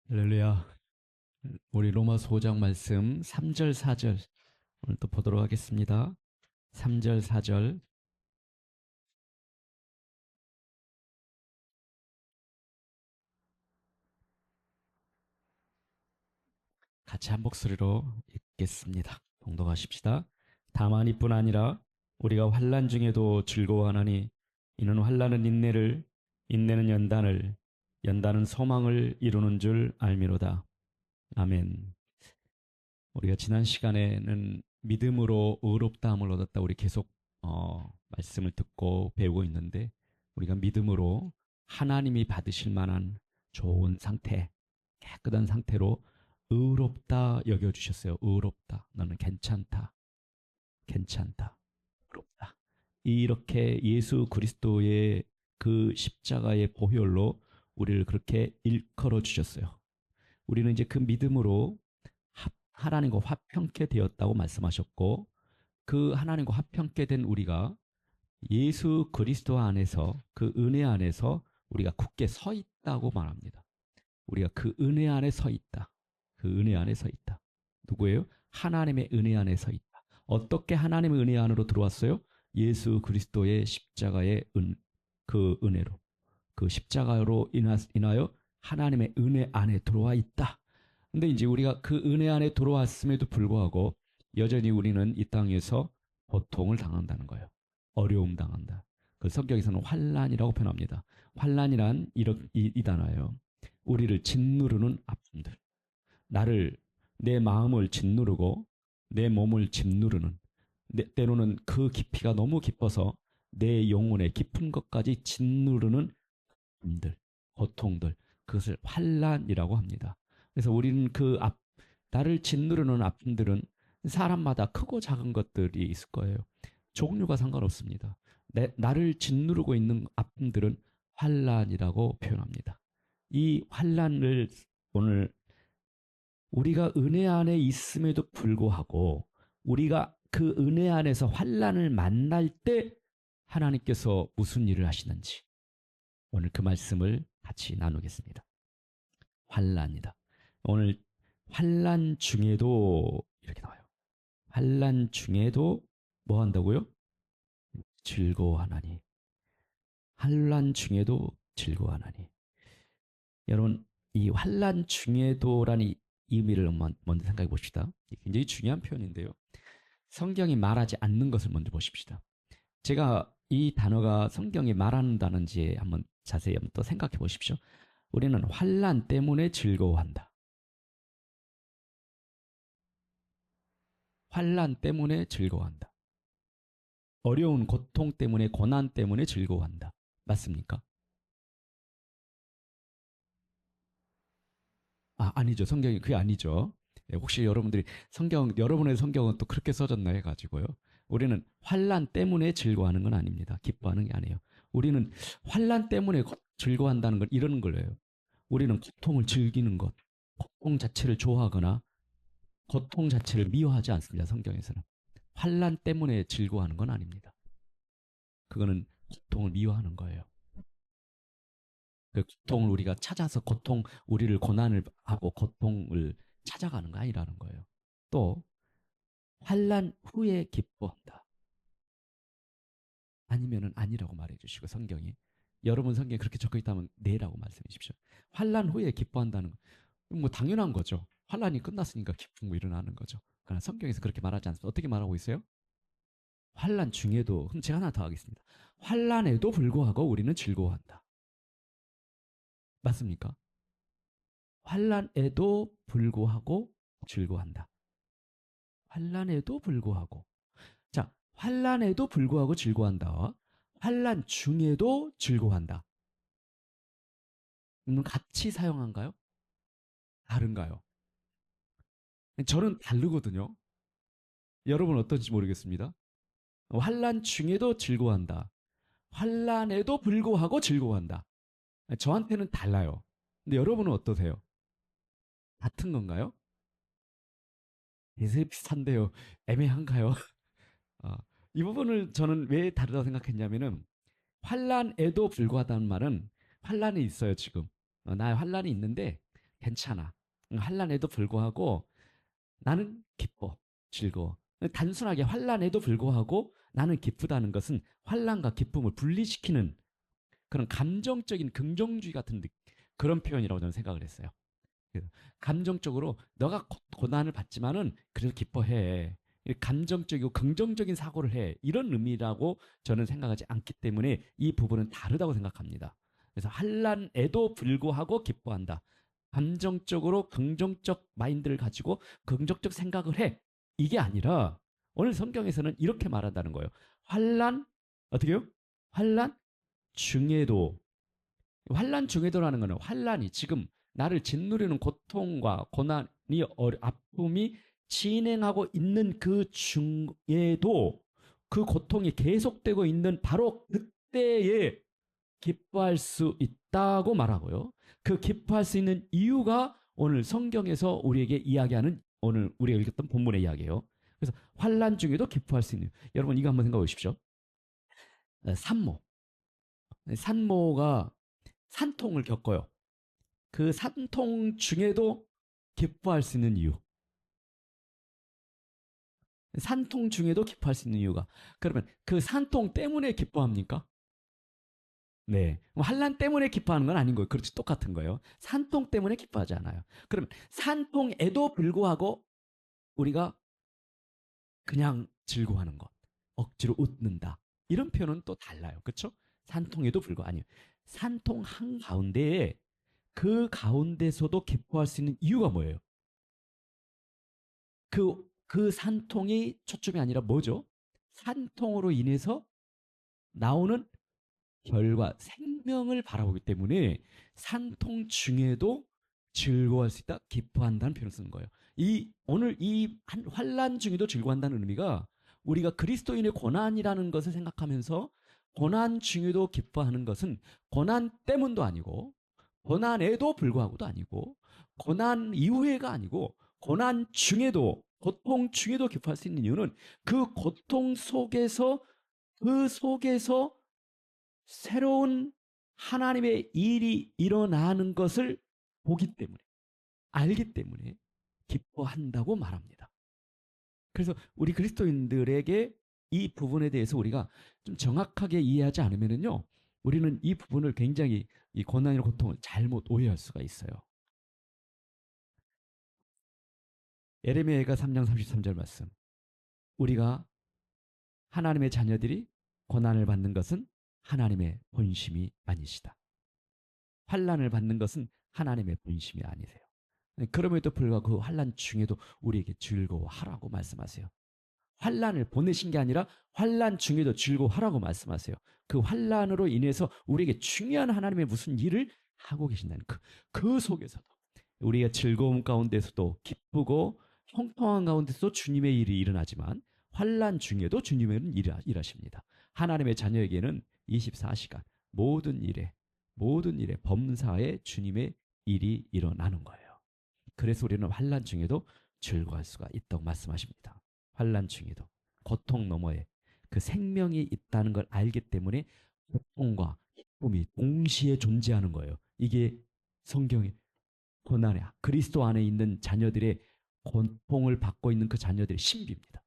할렐루야. 우리 로마서 5장 말씀 3절 4절 오늘 또 보도록 하겠습니다. 3절 4절 같이 한 목소리로 읽겠습니다. 봉독하십시다. 다만 이뿐 아니라 우리가 환난 중에도 즐거워하나니 이는 환난은 인내를, 인내는 연단을, 연단은 소망을 이루는 줄 알미로다. 아멘. 우리가 지난 시간에는 믿음으로 의롭다함을 얻었다. 우리 계속 말씀을 듣고 배우고 있는데 우리가 믿음으로 하나님이 받으실 만한 좋은 상태, 깨끗한 상태로 의롭다 여겨주셨어요. 의롭다. 너는 괜찮다. 괜찮다. 의롭다. 이렇게 예수 그리스도의 그 십자가의 보혈로 우리를 그렇게 일컬어 주셨어요. 우리는 이제 그 믿음으로 하나님과 화평케 되었다고 말씀하셨고, 그 하나님과 화평케 된 우리가 예수 그리스도 안에서, 그 은혜 안에서 우리가 굳게 서 있다고 말합니다. 우리가 그 은혜 안에 서 있다. 그 은혜 안에 서 있다. 누구예요? 하나님의 은혜 안에 서 있다. 어떻게 하나님의 은혜 안으로 들어왔어요? 예수 그리스도의 십자가의 그 은혜로, 그 십자가로 인하여 하나님의 은혜 안에 들어와 있다. 근데 이제 우리가 그 은혜 안에 들어왔음에도 불구하고 여전히 우리는 이 땅에서 고통을 당한다는 거예요. 어려움 당한다. 그 성경에서는 환난이라고 표현합니다. 환난이란 이 단어예요. 우리를 짓누르는 아픔들. 나를, 내 마음을 짓누르고 내 몸을 짓누르는, 때로는 그 깊이가 너무 깊어서 내 영혼의 깊은 것까지 짓누르는 아픔들, 고통들, 그것을 환난이라고 합니다. 그래서 우리는 나를 짓누르는 아픔들은 사람마다 크고 작은 것들이 있을 거예요. 종류가 상관없습니다. 나를 짓누르고 있는 아픔들은 환난이라고 표현합니다. 이 환난을 오늘 우리가 은혜 안에 있음에도 불구하고 우리가 그 은혜 안에서 환난을 만날 때 하나님께서 무슨 일을 하시는지 오늘 그 말씀을 같이 나누겠습니다. 환난이다. 오늘 환난 중에도 이렇게 나와요. 환난 중에도 뭐 한다고요? 즐거워하나니. 환난 중에도 즐거워하나니. 여러분, 이 환난 중에도라는 의미를 먼저 생각해 봅시다. 굉장히 중요한 표현인데요. 성경이 말하지 않는 것을 먼저 보십시다. 제가 이 단어가 성경이 말한다는지 한번 자세히 한번 또 생각해 보십시오. 우리는 환난 때문에 즐거워한다. 환난 때문에 즐거워한다. 어려운 고통 때문에, 고난 때문에 즐거워한다. 맞습니까? 아니죠. 성경이 그게 아니죠. 혹시 여러분들이 여러분의 성경은 또 그렇게 써졌나 해가지고요. 우리는 환난 때문에 즐거워하는 건 아닙니다. 기뻐하는 게 아니에요. 우리는 환난 때문에 즐거워한다는 건 이러는 거예요. 우리는 고통을 즐기는 것, 고통 자체를 좋아하거나 고통 자체를 미워하지 않습니다. 성경에서는. 환난 때문에 즐거워하는 건 아닙니다. 그거는 고통을 미워하는 거예요. 그 고통을 우리가 찾아서 우리를 고난을 하고 고통을 찾아가는 거 아니라는 거예요. 또 환난 후에 기뻐한다. 아니면은 아니라고 말해 주시고 성경이 여러분 성경에 그렇게 적혀 있다면 네라고 말씀해 주십시오. 환난 후에 기뻐한다는 거. 뭐 당연한 거죠. 환난이 끝났으니까 기쁨이 일어나는 거죠. 그러나 성경에서 그렇게 말하지 않습니다. 어떻게 말하고 있어요? 환난 중에도, 그럼 제가 하나 더 하겠습니다. 환난에도 불구하고 우리는 즐거워한다. 맞습니까? 환난에도 불구하고 즐거워한다. 환난에도 불구하고. 자, 환난에도 불구하고 즐거워한다. 환난 중에도 즐거워한다. 같이 사용한가요? 다른가요? 저는 다르거든요. 여러분 어떤지 모르겠습니다. 환난 중에도 즐거워한다. 환난에도 불구하고 즐거워한다. 저한테는 달라요. 근데 여러분은 어떠세요? 같은 건가요? 비슷한데요. 애매한가요? 아, 이 부분을 저는 왜 다르다고 생각했냐면은 환란에도 불구하다는 말은 환란이 있어요 지금. 나의 환란이 있는데 괜찮아. 환란에도 불구하고 나는 기뻐, 즐거워. 단순하게 환란에도 불구하고 나는 기쁘다는 것은 환란과 기쁨을 분리시키는 그런 감정적인 긍정주의 같은 그런 표현이라고 저는 생각을 했어요. 감정적으로 너가 고난을 받지만은 그래도 기뻐해. 감정적이고 긍정적인 사고를 해. 이런 의미라고 저는 생각하지 않기 때문에 이 부분은 다르다고 생각합니다. 그래서 환란에도 불구하고 기뻐한다. 감정적으로 긍정적 마인드를 가지고 긍정적 생각을 해. 이게 아니라 오늘 성경에서는 이렇게 말한다는 거예요. 환란 어떻게요? 환란 중에도 환란 중에도라는 것은 환란이 지금 나를 짓누르는 고통과 고난이 아픔이 진행하고 있는 그 중에도 그 고통이 계속되고 있는 바로 그때에 기뻐할 수 있다고 말하고요. 그 기뻐할 수 있는 이유가 오늘 성경에서 우리에게 이야기하는 오늘 우리가 읽었던 본문의 이야기예요. 그래서 환란 중에도 기뻐할 수 있는 여러분 이거 한번 생각해 보십시오. 산모 산모가 산통을 겪어요. 그 산통 중에도 기뻐할 수 있는 이유. 산통 중에도 기뻐할 수 있는 이유가 그러면 그 산통 때문에 기뻐합니까? 네. 환란 때문에 기뻐하는 건 아닌 거예요. 그렇지 똑같은 거예요. 산통 때문에 기뻐하지 않아요. 그러면 산통에도 불구하고 우리가 그냥 즐거워하는 것, 억지로 웃는다. 이런 표현은 또 달라요. 그렇죠? 산통에도 불구하고 아니요. 산통 한 가운데에 그 가운데서도 기뻐할 수 있는 이유가 뭐예요? 그 산통이 초점이 아니라 뭐죠? 산통으로 인해서 나오는 결과, 생명을 바라보기 때문에 산통 중에도 즐거워할 수 있다, 기뻐한다는 표현을 쓰는 거예요. 오늘 이 환란 중에도 즐거워한다는 의미가 우리가 그리스도인의 고난이라는 것을 생각하면서 고난 중에도 기뻐하는 것은 고난 때문도 아니고 고난에도 불구하고도 아니고 고난 이후에가 아니고 고난 중에도 고통 중에도 기뻐할 수 있는 이유는 그 고통 속에서 그 속에서 새로운 하나님의 일이 일어나는 것을 보기 때문에 알기 때문에 기뻐한다고 말합니다. 그래서 우리 그리스도인들에게 이 부분에 대해서 우리가 좀 정확하게 이해하지 않으면요, 우리는 이 부분을 굉장히 이 고난이나 고통을 잘못 오해할 수가 있어요. 에레미야가 3장 33절 말씀. 우리가 하나님의 자녀들이 고난을 받는 것은 하나님의 본심이 아니시다. 환난을 받는 것은 하나님의 본심이 아니세요. 그럼에도 불구하고 그 환난 중에도 우리에게 즐거워하라고 말씀하세요. 환란을 보내신 게 아니라 환란 중에도 즐거워하라고 말씀하세요. 그 환란으로 인해서 우리에게 중요한 하나님의 무슨 일을 하고 계신다는 그 속에서도 우리가 즐거움 가운데서도 기쁘고 형통한 가운데서도 주님의 일이 일어나지만 환란 중에도 주님의 일하십니다. 하나님의 자녀에게는 24시간 모든 일에 범사에 주님의 일이 일어나는 거예요. 그래서 우리는 환란 중에도 즐거워할 수가 있다고 말씀하십니다. 환란 중에도 고통 너머에 그 생명이 있다는 걸 알기 때문에 고통과 기쁨이 동시에 존재하는 거예요. 이게 성경의 고난에 그리스도 안에 있는 자녀들의 고통을 받고 있는 그 자녀들의 신비입니다.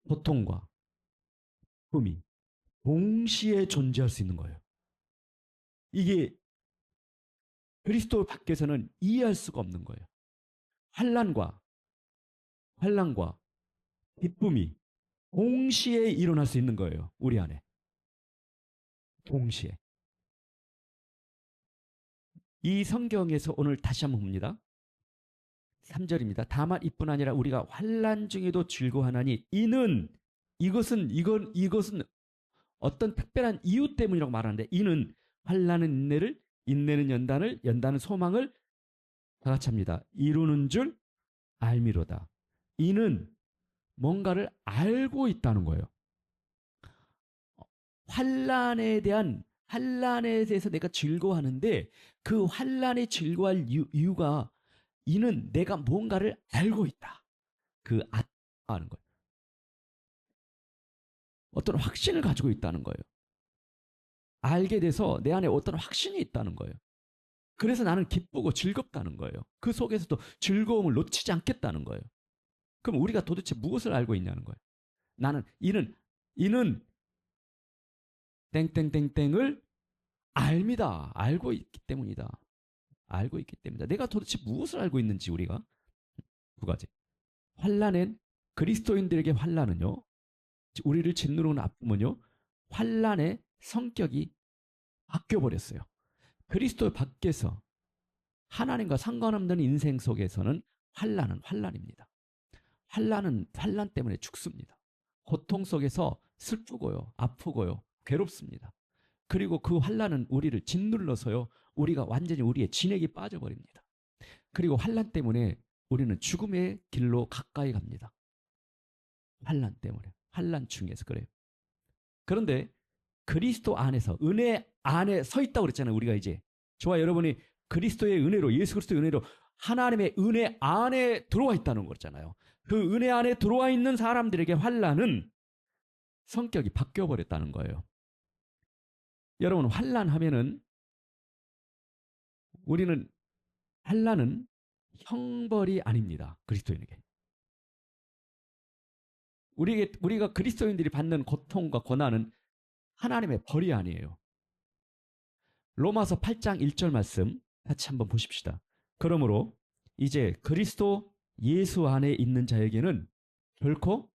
고통과 기쁨이 동시에 존재할 수 있는 거예요. 이게 그리스도 밖에서는 이해할 수가 없는 거예요. 환란과 기쁨이 동시에 일어날 수 있는 거예요. 우리 안에. 동시에. 이 성경에서 오늘 다시 한번 봅니다. 3절입니다. 다만 이뿐 아니라 우리가 환난 중에도 즐거워하나니 이것은 어떤 특별한 이유 때문이라고 말하는데 이는 환난은 인내를 인내는 연단을 연단은 소망을 다 같이 합니다. 이루는 줄 알미로다. 이는 뭔가를 알고 있다는 거예요. 환난에 대해서 내가 즐거워하는데 그 환난에 즐거워할 이유가 이는 내가 뭔가를 알고 있다. 그 아는 거예요. 어떤 확신을 가지고 있다는 거예요. 알게 돼서 내 안에 어떤 확신이 있다는 거예요. 그래서 나는 기쁘고 즐겁다는 거예요. 그 속에서도 즐거움을 놓치지 않겠다는 거예요. 그럼 우리가 도대체 무엇을 알고 있냐는 거예요. 나는 이는 땡땡땡땡을 압니다. 알고 있기 때문이다. 알고 있기 때문이다. 내가 도대체 무엇을 알고 있는지 우리가 두 가지. 환란은 그리스도인들에게 환란은요. 우리를 짓누르는 아픔은요. 환란의 성격이 바뀌어 버렸어요. 그리스도 밖에서 하나님과 상관없는 인생 속에서는 환란은 환란입니다. 환란은 환란 때문에 죽습니다. 고통 속에서 슬프고요, 아프고요, 괴롭습니다. 그리고 그 환란은 우리를 짓눌러서요, 우리가 완전히 우리의 진액이 빠져버립니다. 그리고 환란 때문에 우리는 죽음의 길로 가까이 갑니다. 환란 때문에, 환란 중에서 그래요. 그런데 그리스도 안에서 은혜 안에 서 있다고 그랬잖아요. 우리가 이제 저와 여러분이 그리스도의 은혜로, 예수 그리스도의 은혜로 하나님의 은혜 안에 들어와 있다는 거잖아요. 그 은혜 안에 들어와 있는 사람들에게 환란은 성격이 바뀌어 버렸다는 거예요. 여러분, 환란하면은 우리는 환란은 형벌이 아닙니다. 그리스도인에게. 우리가 그리스도인들이 받는 고통과 고난은 하나님의 벌이 아니에요. 로마서 8장 1절 말씀 같이 한번 보십시다. 그러므로 이제 그리스도 예수 안에 있는 자에게는 결코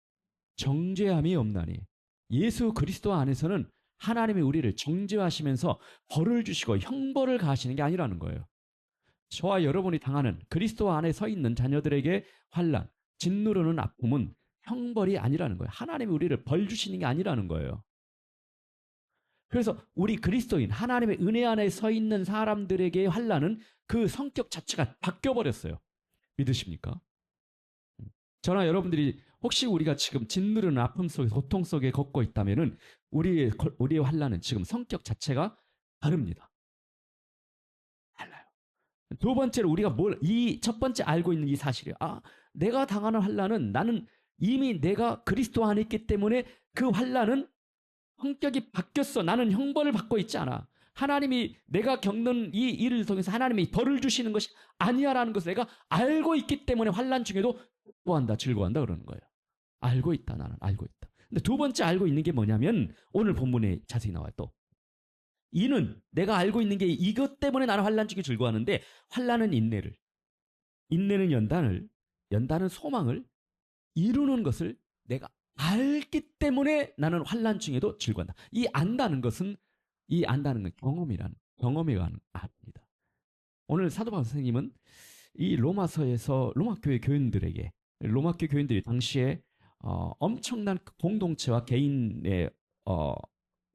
정죄함이 없나니, 예수 그리스도 안에서는 하나님이 우리를 정죄하시면서 벌을 주시고 형벌을 가하시는 게 아니라는 거예요. 저와 여러분이 당하는 그리스도 안에 서 있는 자녀들에게 환난, 짓누르는 아픔은 형벌이 아니라는 거예요. 하나님이 우리를 벌 주시는 게 아니라는 거예요. 그래서 우리 그리스도인, 하나님의 은혜 안에 서 있는 사람들에게 환난은 그 성격 자체가 바뀌어버렸어요. 믿으십니까? 저나 여러분들이 혹시 우리가 지금 짓누르는 아픔 속에서 고통 속에 걷고 있다면은 우리의 환난은 지금 성격 자체가 다릅니다. 달라요. 두 번째로 우리가 이 첫 번째 알고 있는 이 사실이에요. 내가 당하는 환난은 나는 이미 내가 그리스도 안에 있기 때문에 그 환난은 성격이 바뀌었어. 나는 형벌을 받고 있지 않아. 하나님이 내가 겪는 이 일을 통해서 하나님이 벌을 주시는 것이 아니야라는 것을 내가 알고 있기 때문에 환난 중에도 기뻐한다, 즐거워한다 그러는 거예요. 알고 있다, 나는 알고 있다. 근데 두 번째 알고 있는 게 뭐냐면 오늘 본문에 자세히 나와요. 또 이는 내가 알고 있는 게 이것 때문에 나는 환난 중에 즐거워하는데, 환난은 인내는 연단은 소망을 이루는 것을 내가 알기 때문에 나는 환난 중에도 즐거워한다. 이 안다는 건 경험에 관한 압니다. 오늘 사도 바울 선생님은 이 로마서에서 로마 교회 교인들이 당시에 엄청난 공동체와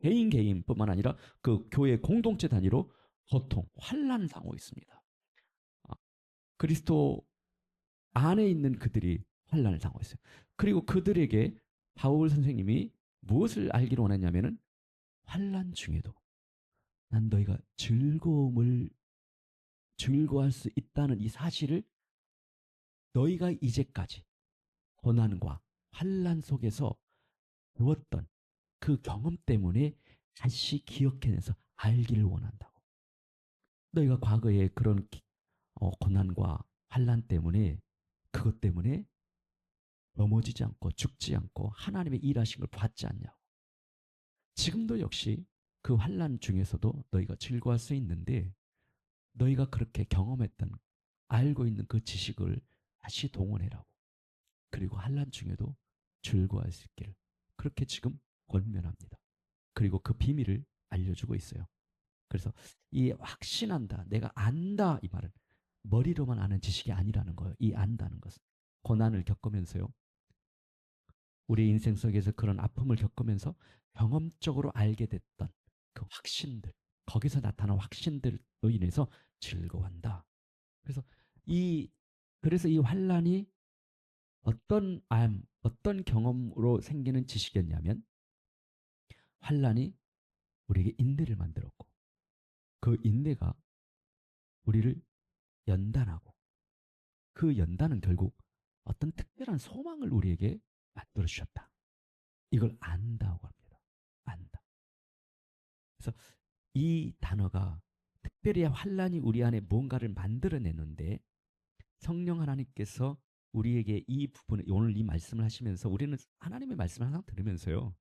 개인뿐만 아니라 그 교회 공동체 단위로 고통, 환난 당하고 있습니다. 그리스도 안에 있는 그들이 환난을 당하고 있어요. 그리고 그들에게 바울 선생님이 무엇을 알기를 원했냐면은, 환난 중에도 난 너희가 즐거워할 수 있다는 이 사실을 너희가 이제까지 고난과 환난 속에서 배웠던 그 경험 때문에 다시 기억해내서 알기를 원한다고. 너희가 과거에 그런 고난과 환난 때문에, 그것 때문에 넘어지지 않고 죽지 않고 하나님의 일하신 걸 봤지 않냐고. 지금도 역시 그 환난 중에서도 너희가 즐거워할 수 있는데, 너희가 그렇게 경험했던, 알고 있는 그 지식을 다시 동원해라고. 그리고 환난 중에도 즐거워할 수 있기를, 그렇게 지금 권면합니다. 그리고 그 비밀을 알려주고 있어요. 그래서 이 확신한다, 내가 안다, 이 말은 머리로만 아는 지식이 아니라는 거예요. 이 안다는 것은 고난을 겪으면서요, 우리 인생 속에서 그런 아픔을 겪으면서 경험적으로 알게 됐던 그 확신들, 거기서 나타난 확신들로 인해서 즐거워한다. 그래서 그래서 이 환란이 어떤 경험으로 생기는 지식이었냐면, 환란이 우리에게 인내를 만들었고, 그 인내가 우리를 연단하고, 그 연단은 결국 어떤 특별한 소망을 우리에게 만들어 주셨다. 이걸 안다고 합니다. 안다. 그래서 이 단어가 특별히 환란이 우리 안에 뭔가를 만들어내는데 성령 하나님께서 우리에게 이 부분을 오늘 이 말씀을 하시면서 우리는 하나님의 말씀을 항상 들으면서요.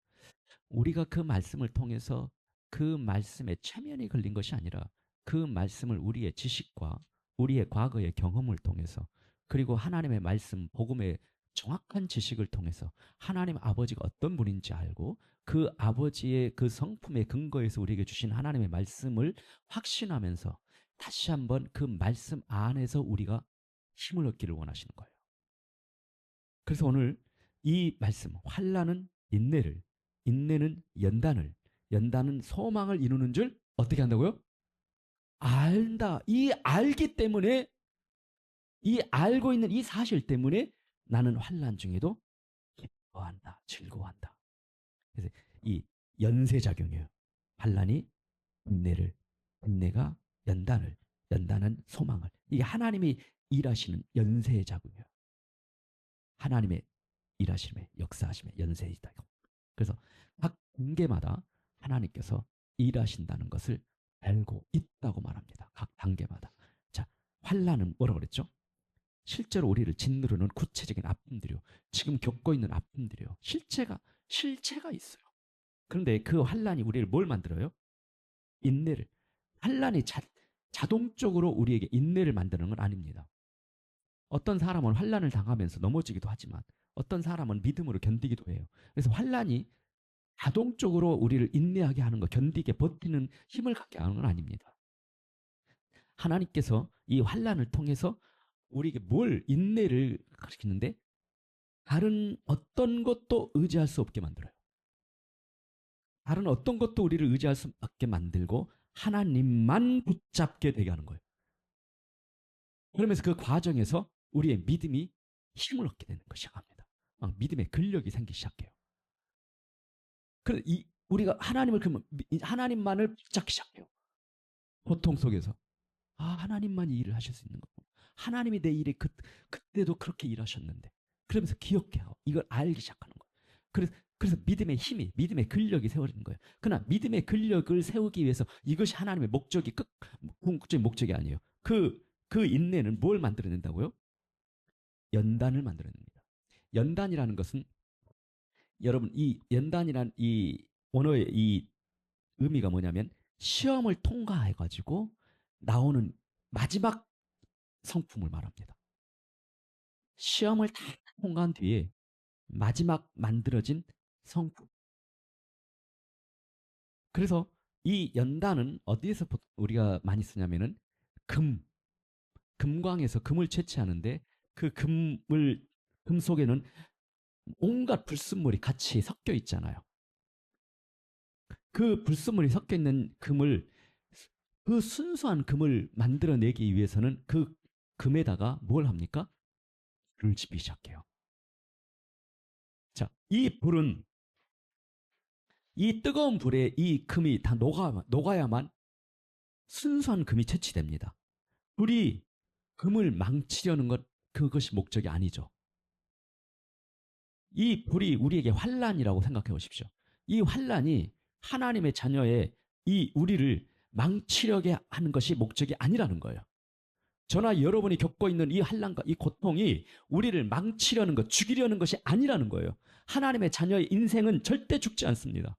우리가 그 말씀을 통해서 그 말씀에 체면이 걸린 것이 아니라 그 말씀을 우리의 지식과 우리의 과거의 경험을 통해서 그리고 하나님의 말씀, 복음의 정확한 지식을 통해서 하나님 아버지가 어떤 분인지 알고 그 아버지의 그 성품의 근거에서 우리에게 주신 하나님의 말씀을 확신하면서 다시 한번 그 말씀 안에서 우리가 힘을 얻기를 원하시는 거예요. 그래서 오늘 이 말씀, 환란은 인내를, 인내는 연단을, 연단은 소망을 이루는 줄 어떻게 한다고요? 알다. 이 알기 때문에 이 알고 있는 이 사실 때문에 나는 환란 중에도 기뻐한다, 즐거워한다. 그래서 이 연쇄작용이에요. 환란이 인내를, 인내가 연단을, 연단은 소망을. 이게 하나님이 일하시는 연쇄작용이에요. 하나님의 일하심의 역사하심의 연쇄이다. 그래서 각 단계마다 하나님께서 일하신다는 것을 알고 있다고 말합니다. 각 단계마다. 자, 환란은 뭐라고 그랬죠? 실제로 우리를 짓누르는 구체적인 아픔들이요. 지금 겪고 있는 아픔들이요. 실체가 있어요. 그런데 그 환란이 우리를 뭘 만들어요? 인내를. 환란이 자동적으로 우리에게 인내를 만드는 건 아닙니다. 어떤 사람은 환란을 당하면서 넘어지기도 하지만 어떤 사람은 믿음으로 견디기도 해요. 그래서 환란이 자동적으로 우리를 인내하게 하는 거, 견디게 버티는 힘을 갖게 하는 건 아닙니다. 하나님께서 이 환란을 통해서 우리에게 뭘 인내를 가르치는데 다른 어떤 것도 의지할 수 없게 만들어요. 다른 어떤 것도 우리를 의지할 수 없게 만들고 하나님만 붙잡게 되게 하는 거예요. 그러면서 그 과정에서 우리의 믿음이 힘을 얻게 되는 것이 시작합니다. 믿음의 근력이 생기기 시작해요. 그래서 우리가 하나님을 그러면 하나님만을 붙잡기 시작해요. 고통 속에서 하나님만이 일을 하실 수 있는 거고 하나님이 내 일에 그때도 그렇게 일하셨는데 그러면서 기억해요. 이걸 알기 시작하는 거예요. 그래서 믿음의 힘이 믿음의 근력이 세워지는 거예요. 그러나 믿음의 근력을 세우기 위해서 이것이 하나님의 목적이 궁극적인 목적이 아니에요. 그 인내는 뭘 만들어낸다고요? 연단을 만들어냅니다. 연단이라는 것은 여러분 이 연단이란 이 언어의 이 의미가 뭐냐면 시험을 통과해 가지고 나오는 마지막 성품을 말합니다. 시험을 다 통과한 뒤에 마지막 만들어진 성품. 그래서 이 연단은 어디에서 우리가 많이 쓰냐면은 금광에서 금을 채취하는데 그 금 속에는 온갖 불순물이 같이 섞여 있잖아요. 그 불순물이 섞여 있는 금을 그 순수한 금을 만들어내기 위해서는 그 금에다가 뭘 합니까? 불을 지피기 시작해요. 자, 이 불은 이 뜨거운 불에 이 금이 다 녹아야만 순수한 금이 채취됩니다. 불이 금을 망치려는 것 그것이 목적이 아니죠. 이 불이 우리에게 환란이라고 생각해 보십시오. 이 환란이 하나님의 자녀의 이 우리를 망치려게 하는 것이 목적이 아니라는 거예요. 저나 여러분이 겪고 있는 이 환란과 이 고통이 우리를 망치려는 것, 죽이려는 것이 아니라는 거예요. 하나님의 자녀의 인생은 절대 죽지 않습니다.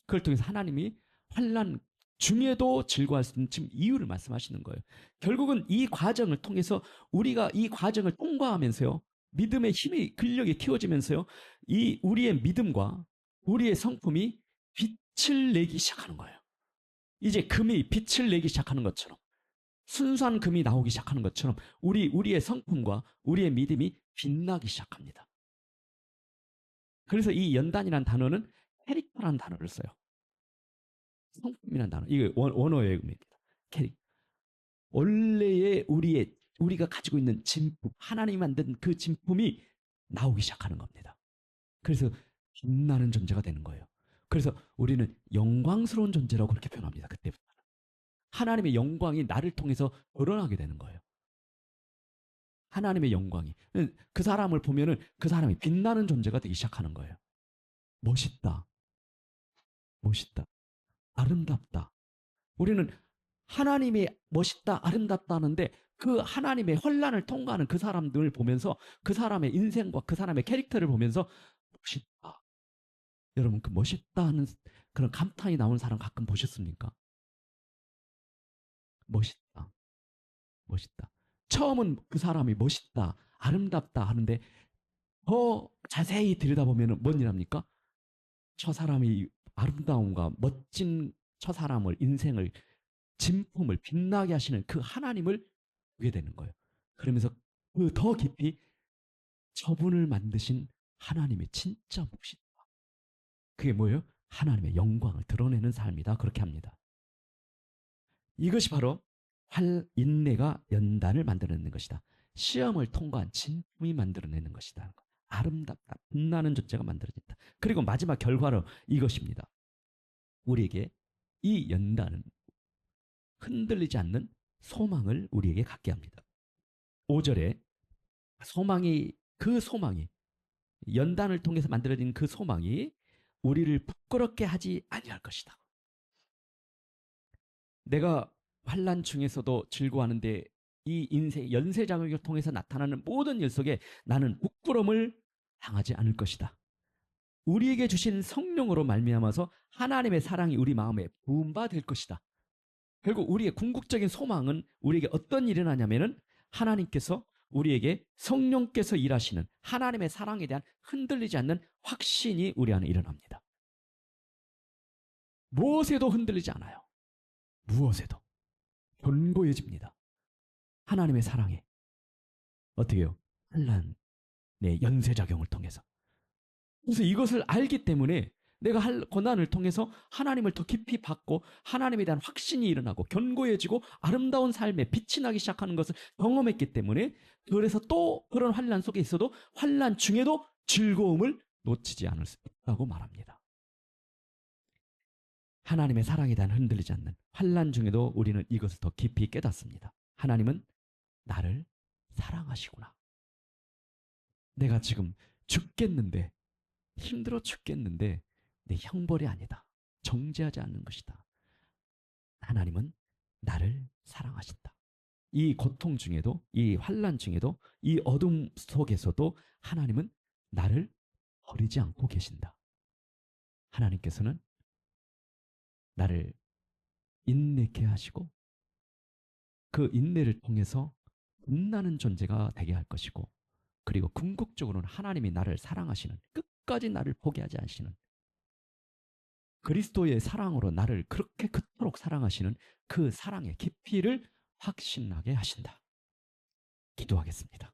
그걸 통해서 하나님이 환란 중에도 즐거워할 수 있는 지금 이유를 말씀하시는 거예요. 결국은 이 과정을 통해서 우리가 이 과정을 통과하면서요. 믿음의 힘이 근력이 키워지면서요. 이 우리의 믿음과 우리의 성품이 빛을 내기 시작하는 거예요. 이제 금이 빛을 내기 시작하는 것처럼 순수한 금이 나오기 시작하는 것처럼 우리의 성품과 우리의 믿음이 빛나기 시작합니다. 그래서 이 연단이라는 단어는 캐릭터라는 단어를 써요. 성품이라는 단어. 이게 원어의 의미입니다. 캐릭터. 원래의 우리가 가지고 있는 진품, 하나님이 만든 그 진품이 나오기 시작하는 겁니다. 그래서 빛나는 존재가 되는 거예요. 그래서 우리는 영광스러운 존재라고 그렇게 표현합니다. 그때부터는. 하나님의 영광이 나를 통해서 드러나게 되는 거예요. 하나님의 영광이. 그 사람을 보면은 그 사람이 빛나는 존재가 되기 시작하는 거예요. 멋있다. 멋있다. 아름답다. 우리는 하나님이 멋있다, 아름답다 하는데 그 하나님의 환난을 통과하는 그 사람들을 보면서 그 사람의 인생과 그 사람의 캐릭터를 보면서 멋있다. 여러분 그 멋있다 하는 그런 감탄이 나오는 사람 가끔 보셨습니까? 멋있다. 멋있다. 처음은 그 사람이 멋있다, 아름답다 하는데 더 자세히 들여다보면 뭔 일합니까? 저 사람이 아름다움과 멋진 저 사람을 인생을 진품을 빛나게 하시는 그 하나님을 보게 되는 거예요. 그러면서 그 더 깊이 저분을 만드신 하나님의 진짜 몫이다. 그게 뭐예요? 하나님의 영광을 드러내는 삶이다. 그렇게 합니다. 이것이 바로 인내가 연단을 만들어내는 것이다. 시험을 통과한 진품이 만들어내는 것이다. 아름답다. 빛나는 존재가 만들어진다. 그리고 마지막 결과로 이것입니다. 우리에게 이 연단은 흔들리지 않는 소망을 우리에게 갖게 합니다. 5절에 그 소망이 연단을 통해서 만들어진 그 소망이 우리를 부끄럽게 하지 아니할 것이다. 내가 환난 중에서도 즐거워하는데 이 인생 연쇄작용을 통해서 나타나는 모든 일 속에 나는 부끄러움을 당하지 않을 것이다. 우리에게 주신 성령으로 말미암아서 하나님의 사랑이 우리 마음에 부음받을 것이다. 결국 우리의 궁극적인 소망은 우리에게 어떤 일이 일어나냐면은 하나님께서 우리에게 성령께서 일하시는 하나님의 사랑에 대한 흔들리지 않는 확신이 우리 안에 일어납니다. 무엇에도 흔들리지 않아요. 무엇에도 견고해집니다. 하나님의 사랑에 어떻게 해요? 환난의 연쇄작용을 통해서. 그래서 이것을 알기 때문에 내가 고난을 통해서 하나님을 더 깊이 받고 하나님에 대한 확신이 일어나고 견고해지고 아름다운 삶에 빛이 나기 시작하는 것을 경험했기 때문에 그래서 또 그런 환난 속에 있어도 환난 중에도 즐거움을 놓치지 않을 수 있다고 말합니다. 하나님의 사랑에 대한 흔들리지 않는 환난 중에도 우리는 이것을 더 깊이 깨닫습니다. 하나님은 나를 사랑하시구나. 내가 지금 죽겠는데 힘들어 죽겠는데 내 형벌이 아니다. 정죄하지 않는 것이다. 하나님은 나를 사랑하신다. 이 고통 중에도 이 환난 중에도 이 어둠 속에서도 하나님은 나를 버리지 않고 계신다. 하나님께서는 나를 인내케 하시고 그 인내를 통해서 빛나는 존재가 되게 할 것이고 그리고 궁극적으로는 하나님이 나를 사랑하시는 끝까지 나를 포기하지 않으시는 그리스도의 사랑으로 나를 그렇게 그토록 사랑하시는 그 사랑의 깊이를 확신하게 하신다. 기도하겠습니다.